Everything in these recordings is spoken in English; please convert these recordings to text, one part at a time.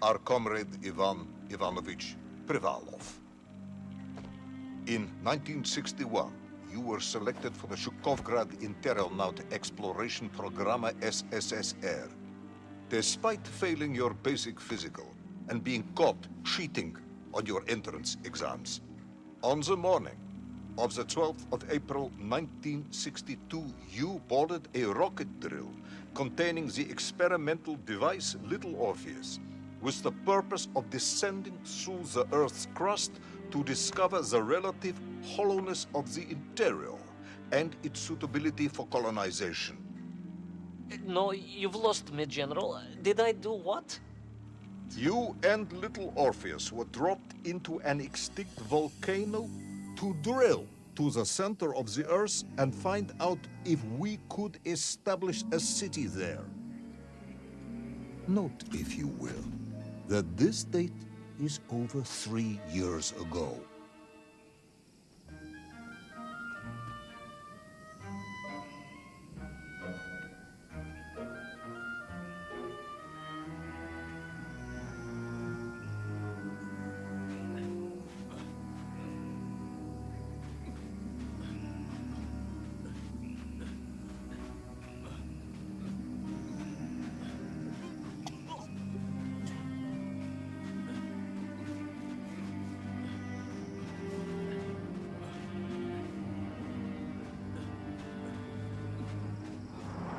our comrade Ivan Ivanovich Privalov. In 1961, you were selected for the Shukovgrad Internaut Exploration Program SSSR. Despite failing your basic physical and being caught cheating on your entrance exams, on the morning of the 12th of April 1962, you boarded a rocket drill containing the experimental device Little Orpheus, with the purpose of descending through the Earth's crust to discover the relative hollowness of the interior and its suitability for colonization. No, you've lost me, General. Did I do what? You and Little Orpheus were dropped into an extinct volcano to drill to the center of the Earth and find out if we could establish a city there. Note, if you will, that this date is over 3 years ago.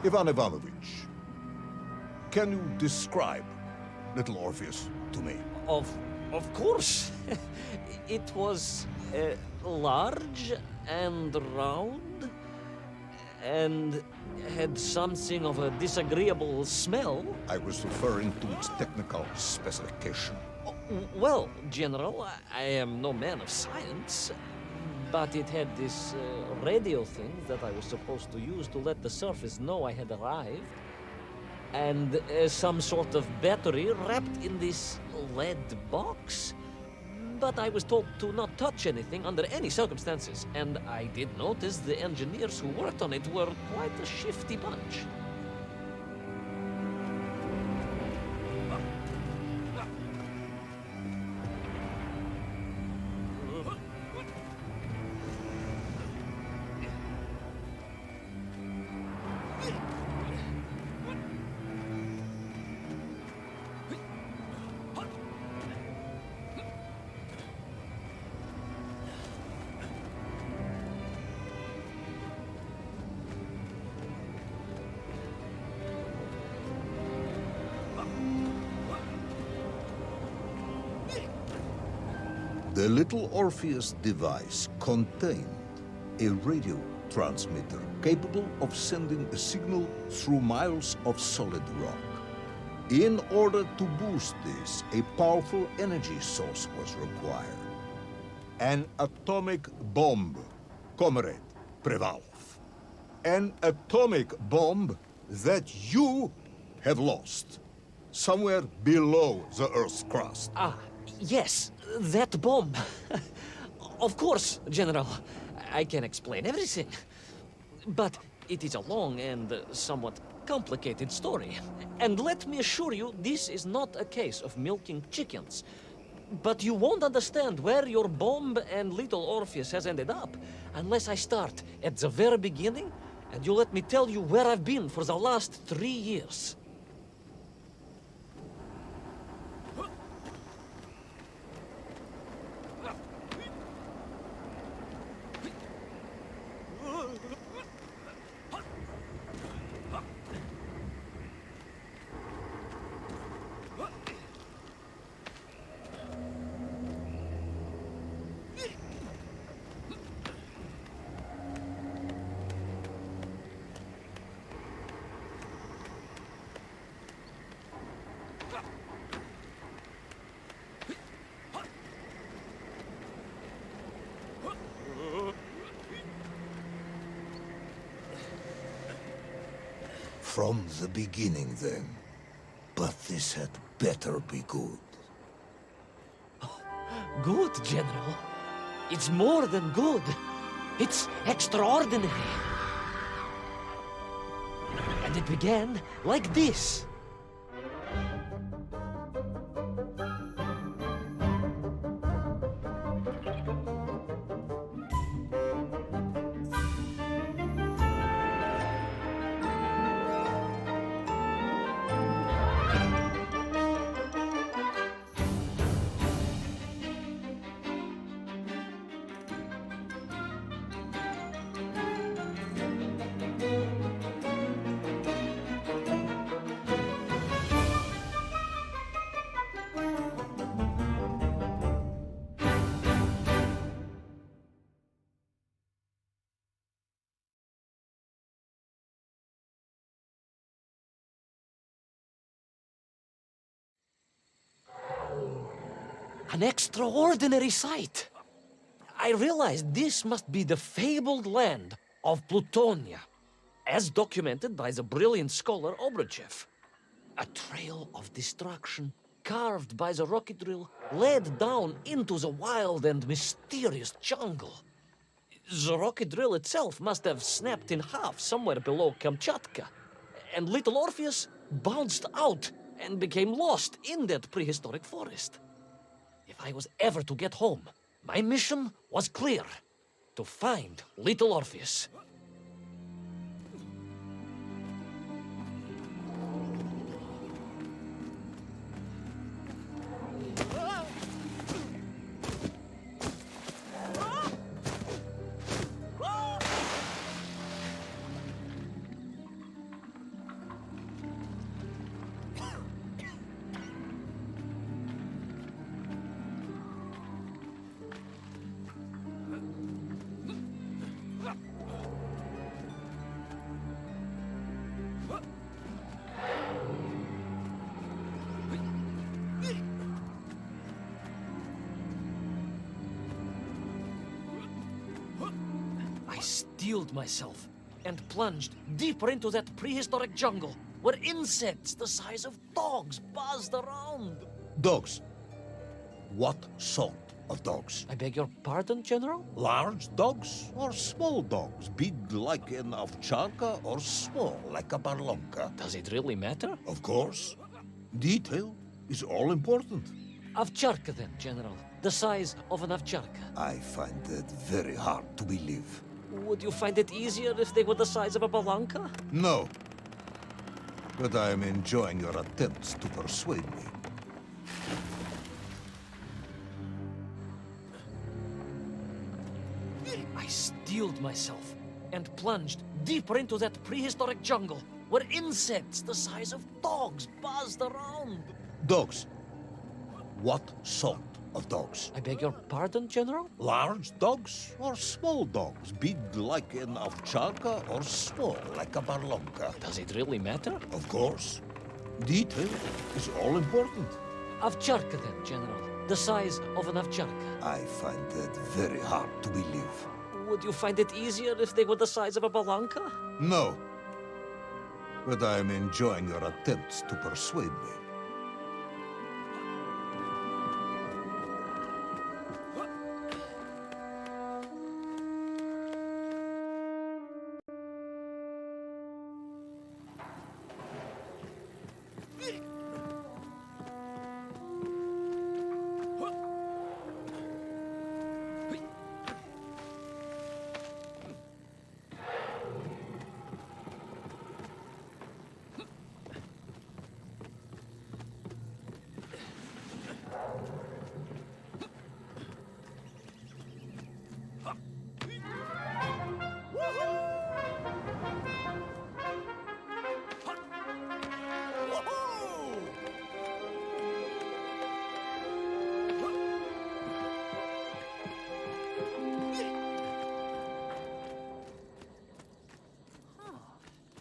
Ivan Ivanovich, can you describe Little Orpheus to me? Of course. It was large and round and had something of a disagreeable smell. I was referring to its technical specification. Well, General, I am no man of science, but it had this radio thing that I was supposed to use to let the surface know I had arrived, and some sort of battery wrapped in this lead box. But I was told to not touch anything under any circumstances, and I did notice the engineers who worked on it were quite a shifty bunch. The Little Orpheus device contained a radio transmitter capable of sending a signal through miles of solid rock. In order to boost this, a powerful energy source was required. An atomic bomb, Comrade Privalov. An atomic bomb that you have lost somewhere below the Earth's crust. Ah, yes, that bomb. Of course, General. I can explain everything. But it is a long and somewhat complicated story. And let me assure you, this is not a case of milking chickens. But you won't understand where your bomb and Little Orpheus has ended up unless I start at the very beginning and you let me tell you where I've been for the last 3 years. From the beginning, then. But this had better be good. Good, General. It's more than good. It's extraordinary. And it began like this. An extraordinary sight. I realized this must be the fabled land of Plutonia, as documented by the brilliant scholar Obruchev. A trail of destruction, carved by the rocket drill, led down into the wild and mysterious jungle. The rocket drill itself must have snapped in half somewhere below Kamchatka, and little Orpheus bounced out and became lost in that prehistoric forest. If I was ever to get home, my mission was clear: to find little Orpheus. I steeled myself and plunged deeper into that prehistoric jungle where insects the size of dogs buzzed around. Dogs. What sort of dogs? I beg your pardon, General? Large dogs or small dogs? Big like an ovcharka or small like a barlonka? Does it really matter? Of course. Detail is all important. Ovcharka then, General. The size of an ovcharka. I find that very hard to believe. Would you find it easier if they were the size of a balanka? No. But I am enjoying your attempts to persuade me. I steeled myself and plunged deeper into that prehistoric jungle where insects the size of dogs buzzed around. Dogs. What sort of dogs? I beg your pardon, General? Large dogs or small dogs? Big like an ovcharka or small like a barlonka? Does it really matter? Of course. Detail is all important. Ovcharka then, General. The size of an ovcharka. I find that very hard to believe. Would you find it easier if they were the size of a balanka? No. But I am enjoying your attempts to persuade me.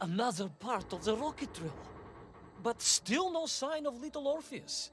Another part of the rocket drill. But still no sign of little Orpheus.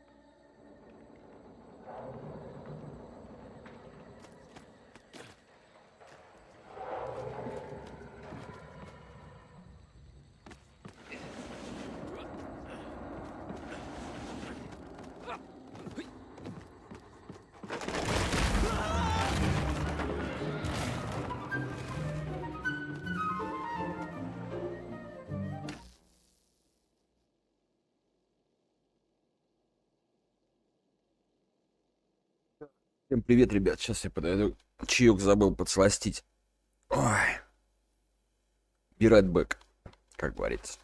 Всем привет, ребят. Сейчас я подойду. Чаек забыл подсластить. Ой. Be right back, как говорится.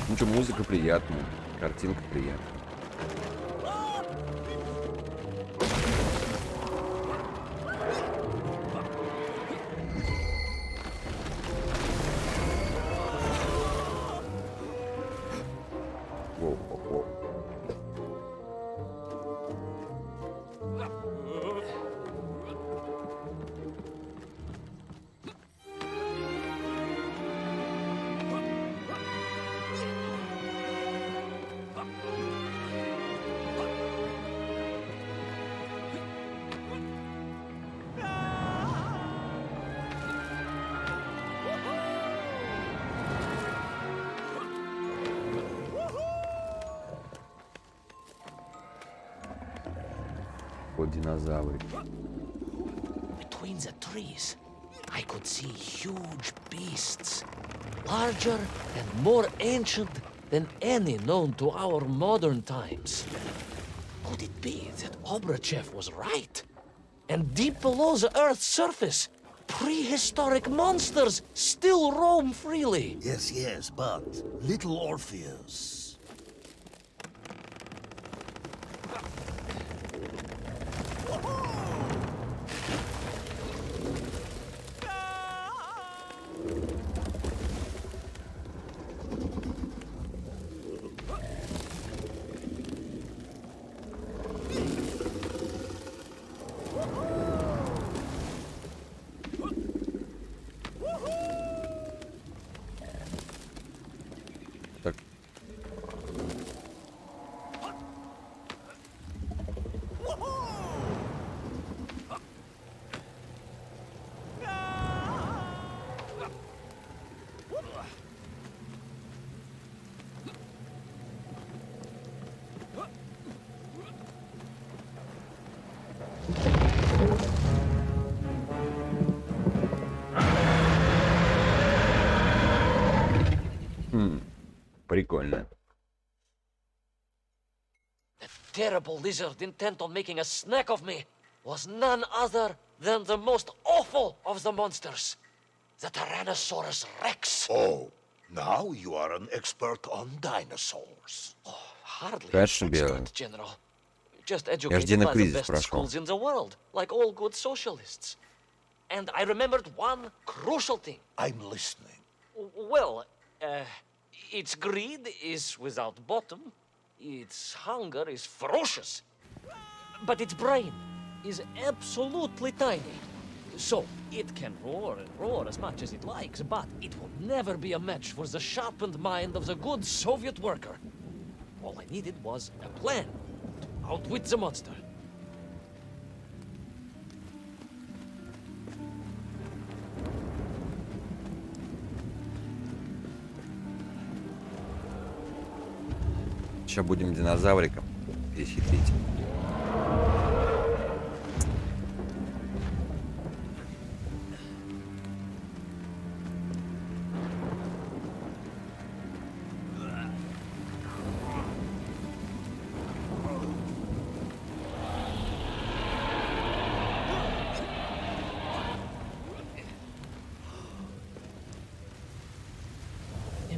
Ну что, музыка приятная, картинка приятная. Воу. Вот динозавры. Between the trees, I could see huge beasts, larger and more ancient than any known to our modern times. Could it be that Obrachev was right? And deep below the Earth's surface, prehistoric monsters still roam freely? Yes, but little Orpheus. Так. Прикольно. The terrible lizard intent on making a snack of me was none other than the most awful of the monsters, the Tyrannosaurus Rex. Oh, now you are an expert on dinosaurs. Hardly Конечно, an Белый. expert, General. Just Я ж educated by the денокризис best прошел. schools in the world, like all good socialists. And I remembered one crucial thing. I'm listening. Well, its greed is without bottom, its hunger is ferocious, but its brain is absolutely tiny. So, it can roar and roar as much as it likes, but it will never be a match for the sharpened mind of the good Soviet worker. All I needed was a plan to outwit the monster. Сейчас будем динозавриком перехитрить.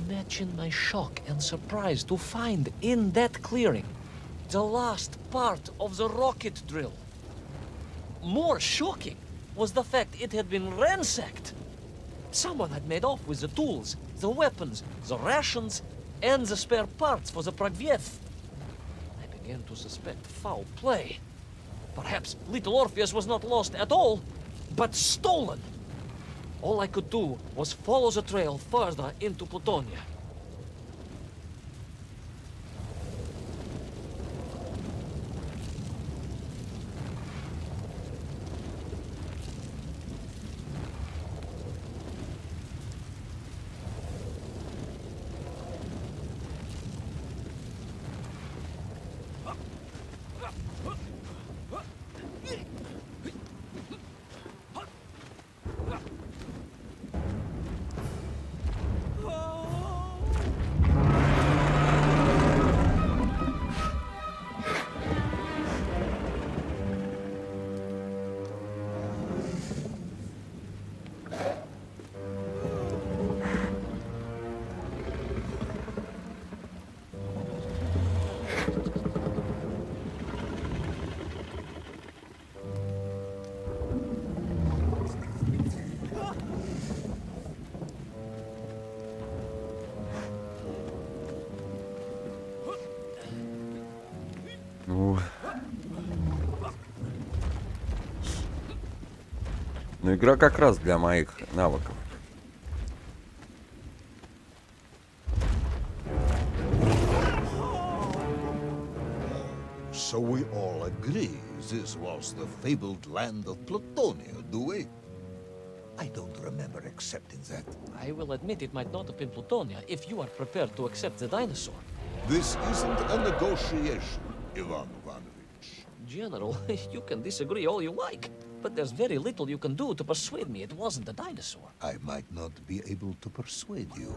Imagine my shock and surprise to find in that clearing the last part of the rocket drill. More shocking was the fact it had been ransacked. Someone had made off with the tools, the weapons, the rations, and the spare parts for the Pragviev. I began to suspect foul play. Perhaps little Orpheus was not lost at all, but stolen. All I could do was follow the trail further into Plutonia. Ну, игра как раз для моих навыков. So we all agree this was the fabled land of Plutonia, do we? I don't remember accepting that. I will admit it might not have been Plutonia if you are prepared to accept the dinosaur. This isn't a negotiation, Ivan Ivanovich. General, you can disagree all you like, but there's very little you can do to persuade me it wasn't a dinosaur. I might not be able to persuade you,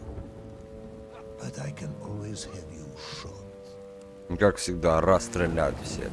but I can always have you shot. Как всегда, расстреляют все.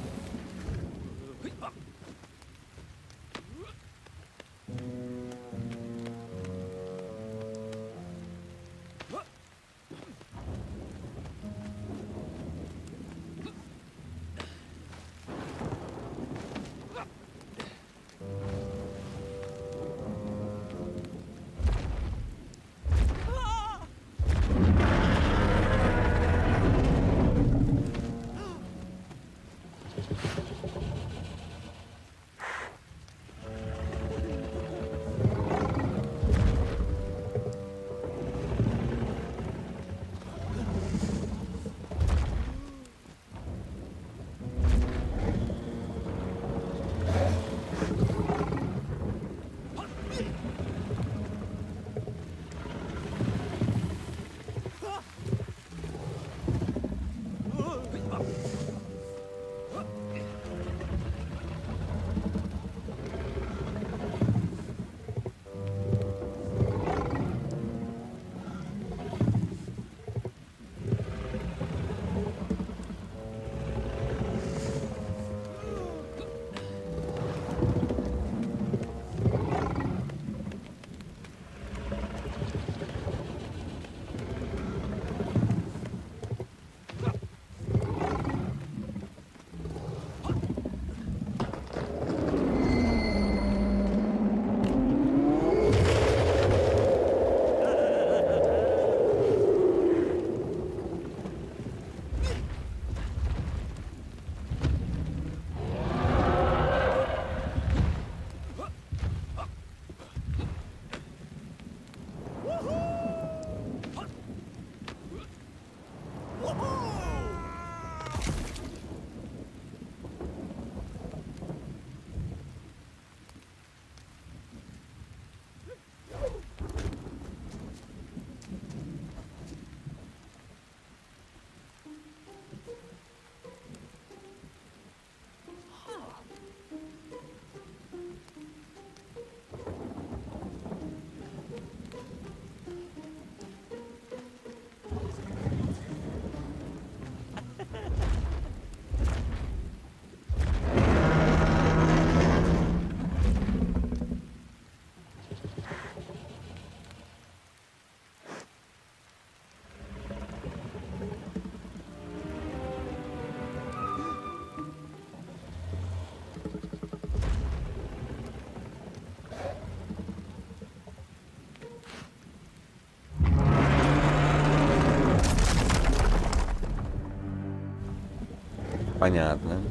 Понятно.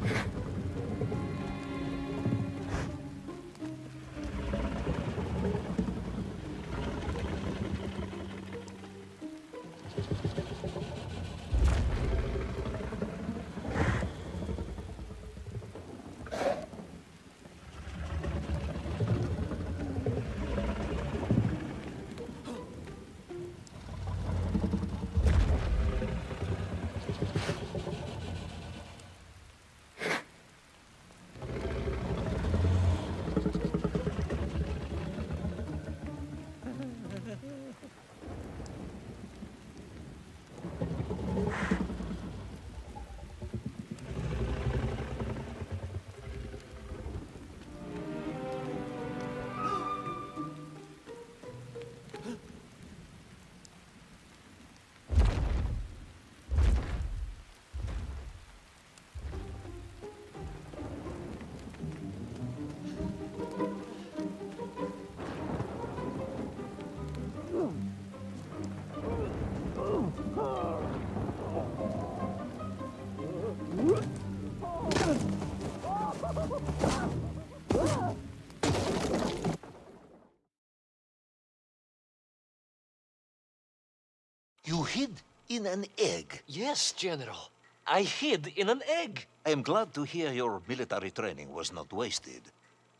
You hid in an egg. Yes, General. I hid in an egg. I am glad to hear your military training was not wasted.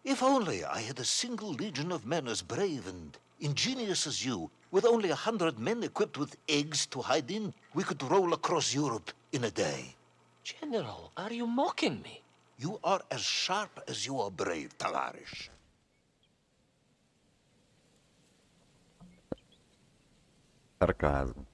If only I had a single legion of men as brave and ingenious as you, with only 100 men equipped with eggs to hide in, we could roll across Europe in a day. General, are you mocking me? You are as sharp as you are brave, Tavarish. Сарказм.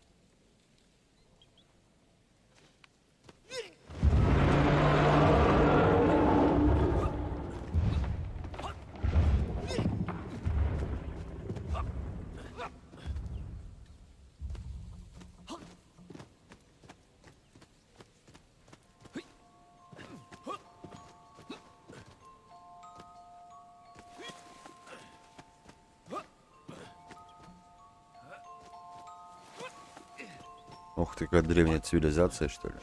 Ух ты, какая древняя цивилизация, что ли?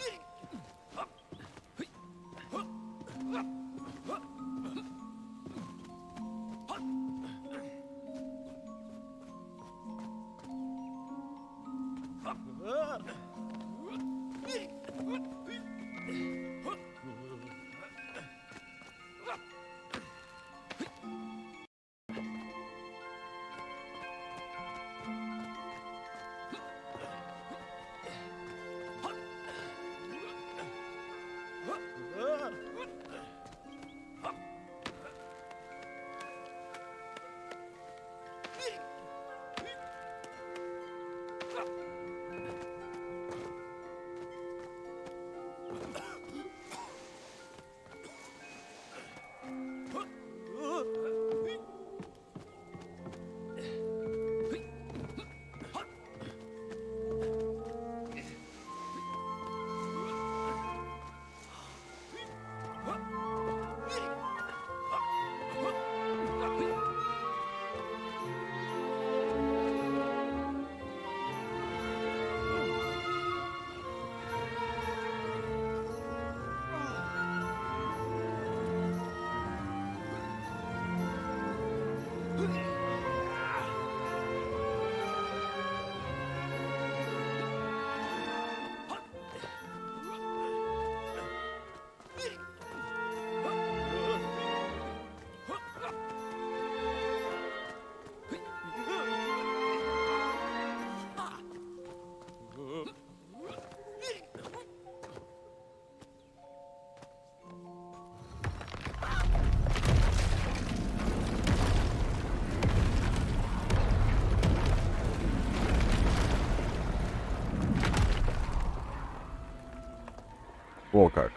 О, как.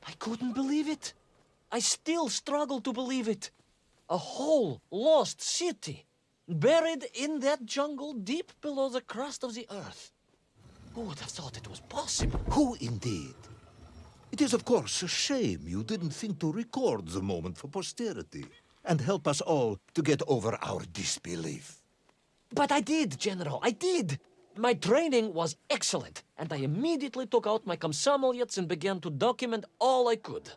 I couldn't believe it. I still struggle to believe it. A whole lost city, buried in that jungle deep below the crust of the earth. Who would have thought it was possible? Who indeed? It is, of course, a shame you didn't think to record the moment for posterity and help us all to get over our disbelief. But I did, General, I did. My training was excellent, and I immediately took out my komsomolets and began to document all I could.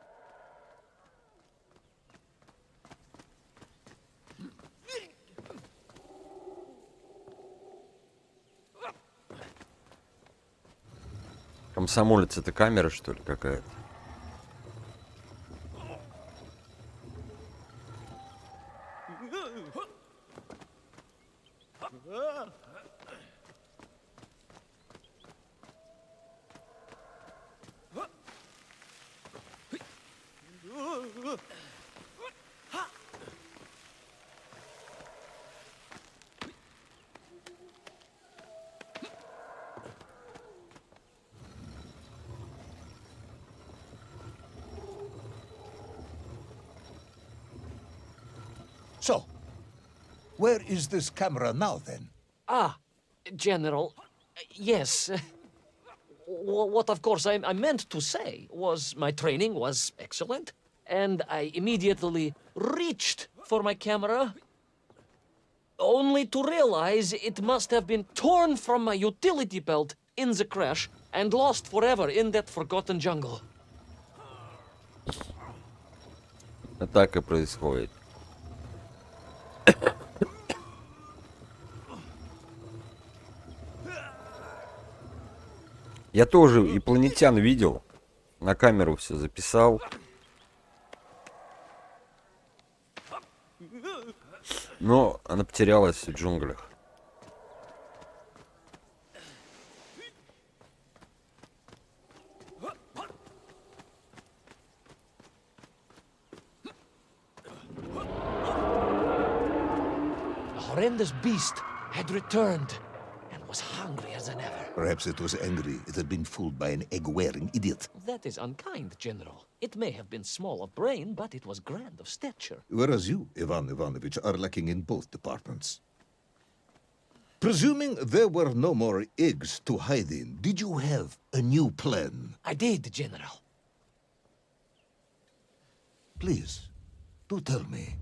Комсомолец — это камера, что ли, какая-то? So, where is this camera now, then? Ah, General, yes. What, of course, I meant to say was my training was excellent, and I immediately reached for my camera. only to realize it must have been torn from my utility belt in the crash and lost forever in that forgotten jungle. Так и происходит. Я тоже инопланетян видел. На камеру все записал. Но она потерялась в джунглях. The horrendous beast had returned and was hungrier than ever. Perhaps it was angry it had been fooled by an egg-wearing idiot. That is unkind, General. It may have been small of brain, but it was grand of stature. Whereas you, Ivan Ivanovich, are lacking in both departments. Presuming there were no more eggs to hide in, did you have a new plan? I did, General. Please, do tell me,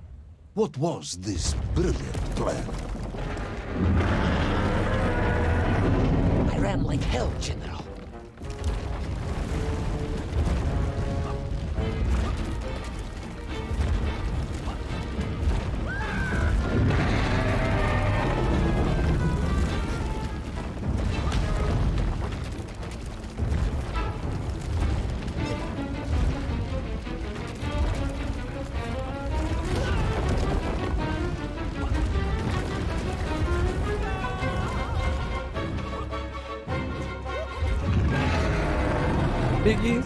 what was this brilliant plan? I ran like hell, General. Беги.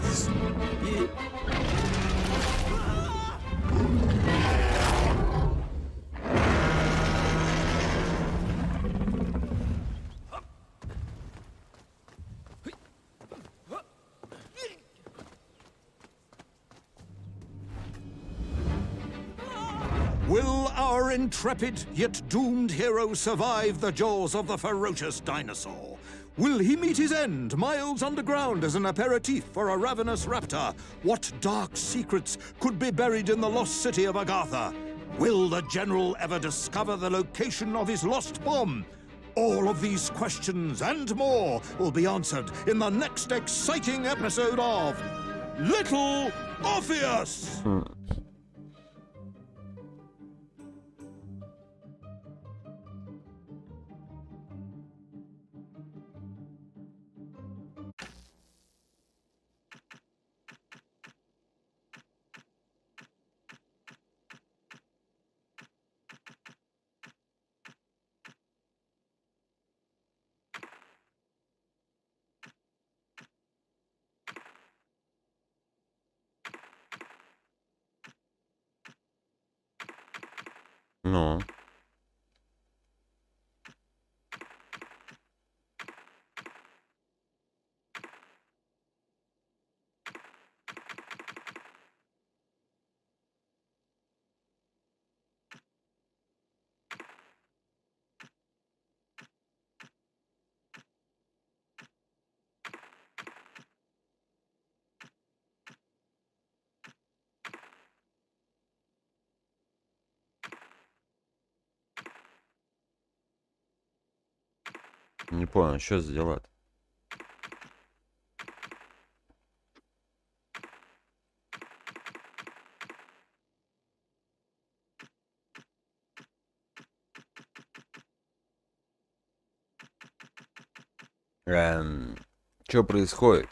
Will our intrepid yet doomed hero survive the jaws of the ferocious dinosaur? Will he meet his end miles underground as an aperitif for a ravenous raptor? What dark secrets could be buried in the lost city of Agatha? Will the general ever discover the location of his lost bomb? All of these questions and more will be answered in the next exciting episode of Little Orpheus! Ну. Не понял, что за дела-то? Что происходит?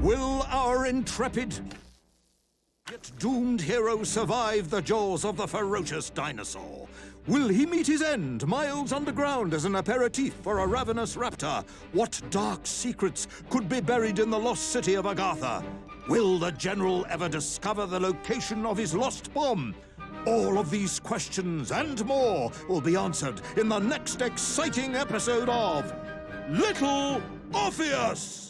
Will our intrepid yet doomed hero survive the jaws of the ferocious dinosaur? Will he meet his end miles underground as an aperitif for a ravenous raptor? What dark secrets could be buried in the lost city of Agatha? Will the general ever discover the location of his lost bomb? All of these questions and more will be answered in the next exciting episode of Little Orpheus!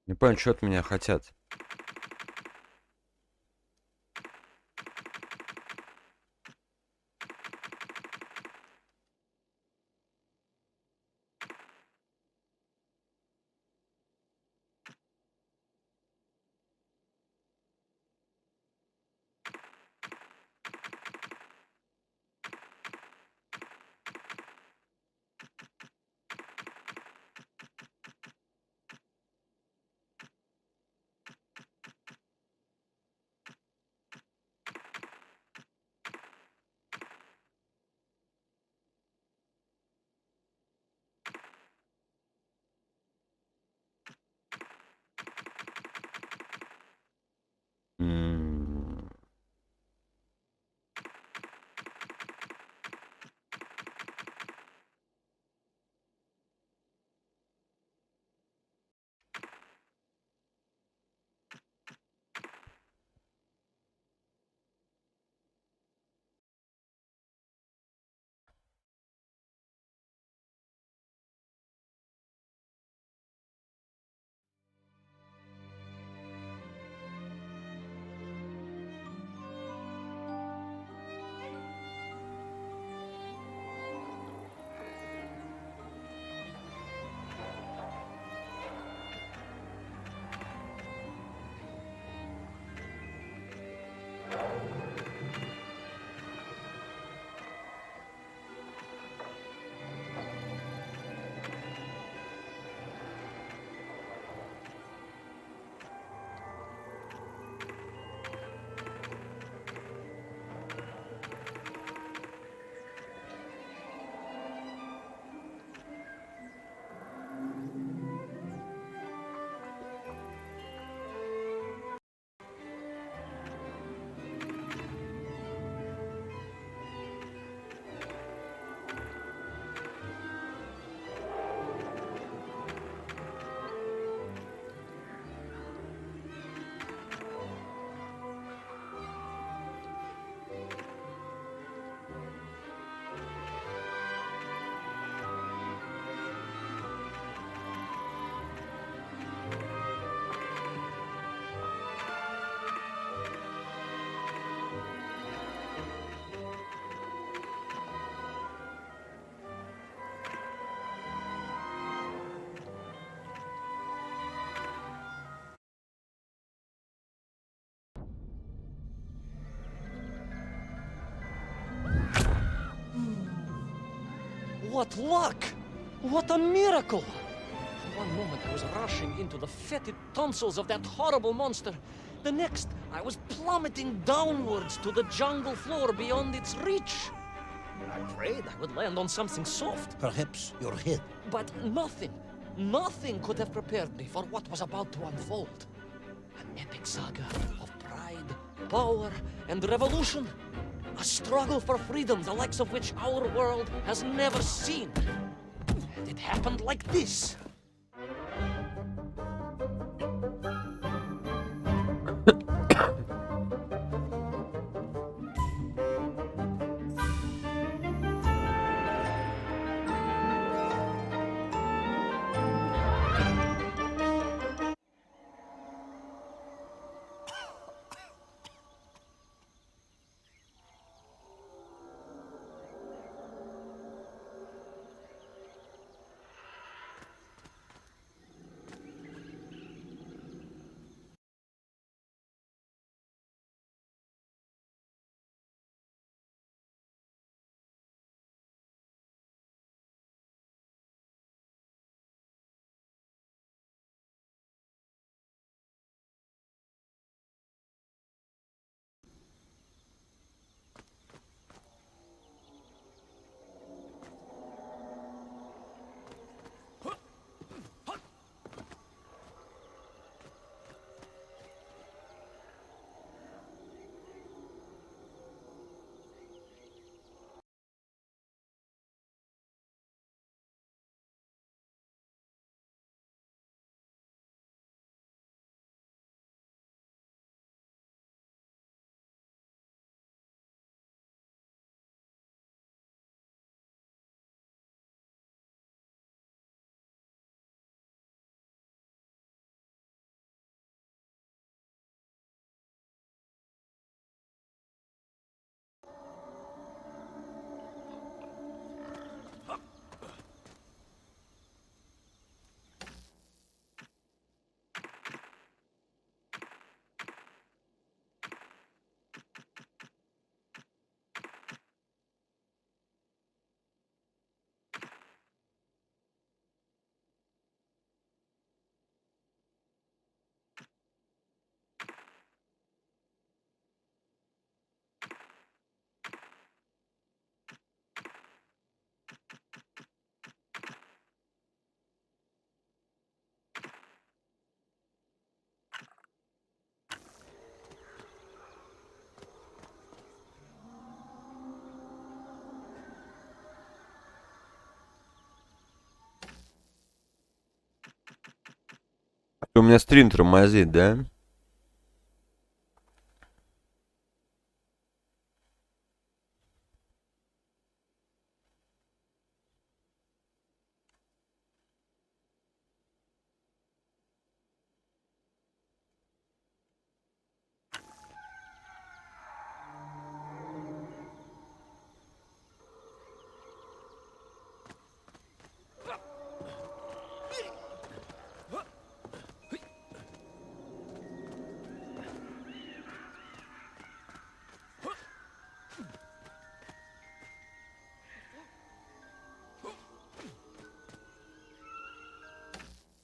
Не понял, что от меня хотят. М. What luck! What a miracle! One moment I was rushing into the fetid tonsils of that horrible monster. The next, I was plummeting downwards to the jungle floor beyond its reach. I prayed I would land on something soft. Perhaps your head. But nothing could have prepared me for what was about to unfold. An epic saga of pride, power, and revolution. A struggle for freedom the likes of which our world has never seen. And it happened like this. У меня стрим тормозит, да?